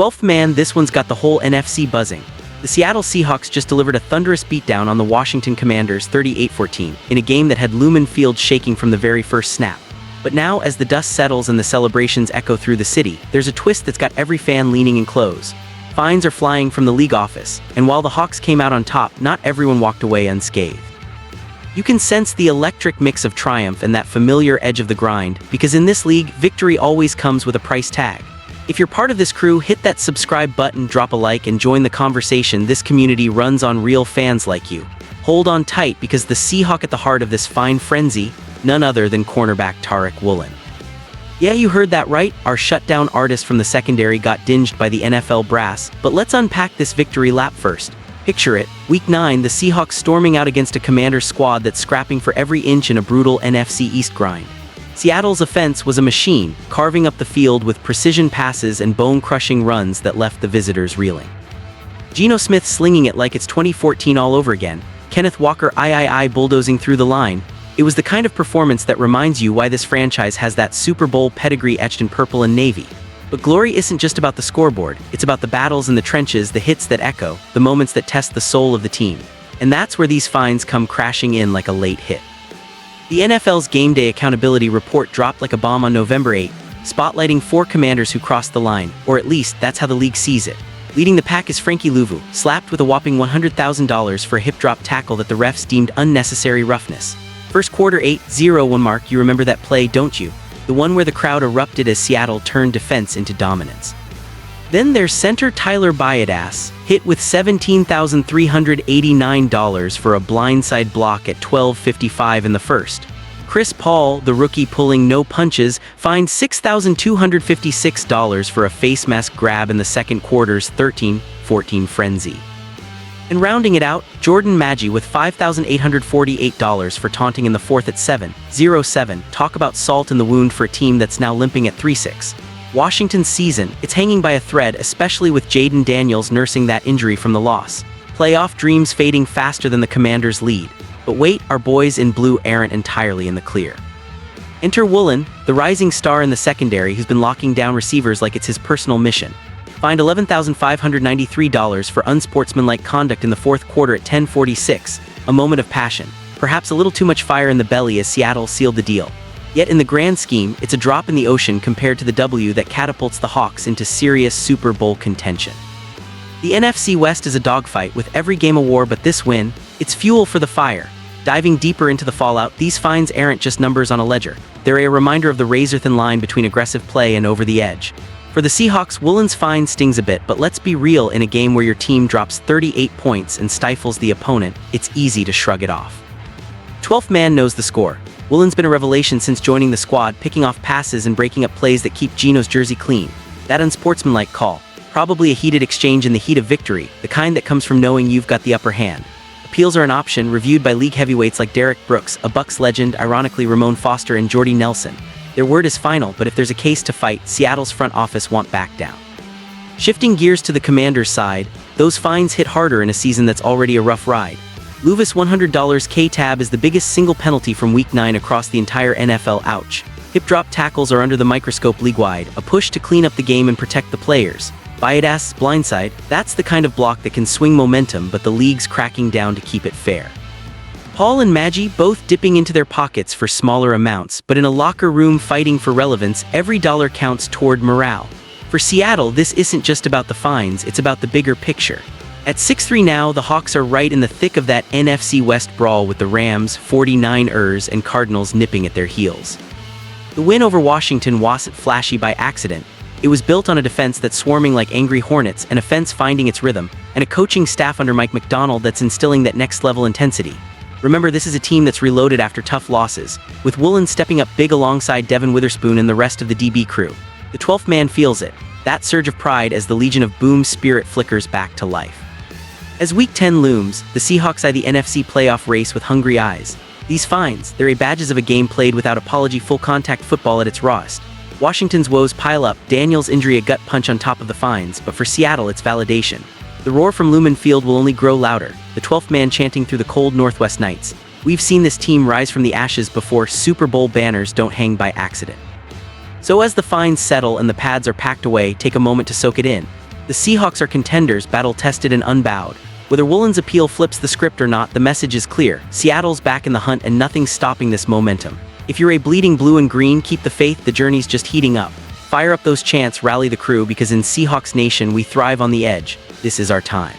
12th man, this one's got the whole NFC buzzing. The Seattle Seahawks just delivered a thunderous beatdown on the Washington Commanders 38-14 in a game that had Lumen Field shaking from the very first snap. But now, as the dust settles and the celebrations echo through the city, there's a twist that's got every fan leaning in close. Fines are flying from the league office, and while the Hawks came out on top, not everyone walked away unscathed. You can sense the electric mix of triumph and that familiar edge of the grind, because in this league, victory always comes with a price tag. If you're part of this crew, hit that subscribe button, drop a like, and join the conversation. This community runs on real fans like you. Hold on tight, because the Seahawk at the heart of this fine frenzy, none other than cornerback Tariq Woolen. Yeah, you heard that right, our shutdown artist from the secondary got dinged by the NFL brass, but let's unpack this victory lap first. Picture it, Week 9, the Seahawks storming out against a Commanders squad that's scrapping for every inch in a brutal NFC East grind. Seattle's offense was a machine, carving up the field with precision passes and bone-crushing runs that left the visitors reeling. Geno Smith slinging it like it's 2014 all over again, Kenneth Walker bulldozing through the line. It was the kind of performance that reminds you why this franchise has that Super Bowl pedigree etched in purple and navy. But glory isn't just about the scoreboard, it's about the battles in the trenches, the hits that echo, the moments that test the soul of the team. And that's where these fines come crashing in like a late hit. The NFL's Game Day Accountability Report dropped like a bomb on November 8, spotlighting 4 Commanders who crossed the line, or at least that's how the league sees it. Leading the pack is Frankie Louvu, slapped with a whopping $100,000 for a hip-drop tackle that the refs deemed unnecessary roughness. First quarter 8-0-1 mark, you remember that play, don't you? The one where the crowd erupted as Seattle turned defense into dominance. Then there's center Tyler Baiadas, hit with $17,389 for a blindside block at 12:55 in the first. Chris Paul, the rookie pulling no punches, fined $6,256 for a face mask grab in the second quarter's 13-14 frenzy. And rounding it out, Jordan Maggi with $5,848 for taunting in the fourth at 7-0-7. Talk about salt in the wound for a team that's now limping at 3-6. Washington's season, it's hanging by a thread, especially with Jaden Daniels nursing that injury from the loss. Playoff dreams fading faster than the Commanders' lead. But wait, our boys in blue aren't entirely in the clear. Enter Woolen, the rising star in the secondary who's been locking down receivers like it's his personal mission. Fined $11,593 for unsportsmanlike conduct in the fourth quarter at 10:46, a moment of passion. Perhaps a little too much fire in the belly as Seattle sealed the deal. Yet in the grand scheme, it's a drop in the ocean compared to the W that catapults the Hawks into serious Super Bowl contention. The NFC West is a dogfight with every game a war, but this win, it's fuel for the fire. Diving deeper into the fallout, these fines aren't just numbers on a ledger. They're a reminder of the razor-thin line between aggressive play and over the edge. For the Seahawks, Woolen's fine stings a bit, but let's be real, in a game where your team drops 38 points and stifles the opponent, it's easy to shrug it off. 12th man knows the score. Woolen's been a revelation since joining the squad, picking off passes and breaking up plays that keep Geno's jersey clean. That unsportsmanlike call, probably a heated exchange in the heat of victory, the kind that comes from knowing you've got the upper hand. Appeals are an option, reviewed by league heavyweights like Derek Brooks, a Bucs legend, ironically Ramon Foster and Jordy Nelson. Their word is final, but if there's a case to fight, Seattle's front office won't back down. Shifting gears to the Commanders' side, those fines hit harder in a season that's already a rough ride. Louvis $100 K-tab is the biggest single penalty from Week 9 across the entire NFL. Ouch. Hip-drop tackles are under the microscope league-wide, a push to clean up the game and protect the players. Baiadas' blindside, that's the kind of block that can swing momentum, but the league's cracking down to keep it fair. Paul and Maggi both dipping into their pockets for smaller amounts, but in a locker room fighting for relevance, every dollar counts toward morale. For Seattle, this isn't just about the fines, it's about the bigger picture. At 6-3 now, the Hawks are right in the thick of that NFC West brawl with the Rams, 49ers, and Cardinals nipping at their heels. The win over Washington wasn't flashy by accident. It was built on a defense that's swarming like angry hornets, an offense finding its rhythm, and a coaching staff under Mike McDonald that's instilling that next-level intensity. Remember, this is a team that's reloaded after tough losses, with Woolen stepping up big alongside Devin Witherspoon and the rest of the DB crew. The 12th man feels it, that surge of pride as the Legion of Boom spirit flickers back to life. As Week 10 looms, the Seahawks eye the NFC playoff race with hungry eyes. These fines, they're badges of a game played without apology, full-contact football at its rawest. Washington's woes pile up, Daniels' injury a gut punch on top of the fines, but for Seattle it's validation. The roar from Lumen Field will only grow louder, the 12th man chanting through the cold Northwest nights. We've seen this team rise from the ashes before. Super Bowl banners don't hang by accident. So as the fines settle and the pads are packed away, take a moment to soak it in. The Seahawks are contenders, battle-tested and unbowed. Whether Woolen's appeal flips the script or not, the message is clear. Seattle's back in the hunt and nothing's stopping this momentum. If you're a bleeding blue and green, keep the faith, the journey's just heating up. Fire up those chants, rally the crew, because in Seahawks Nation we thrive on the edge. This is our time.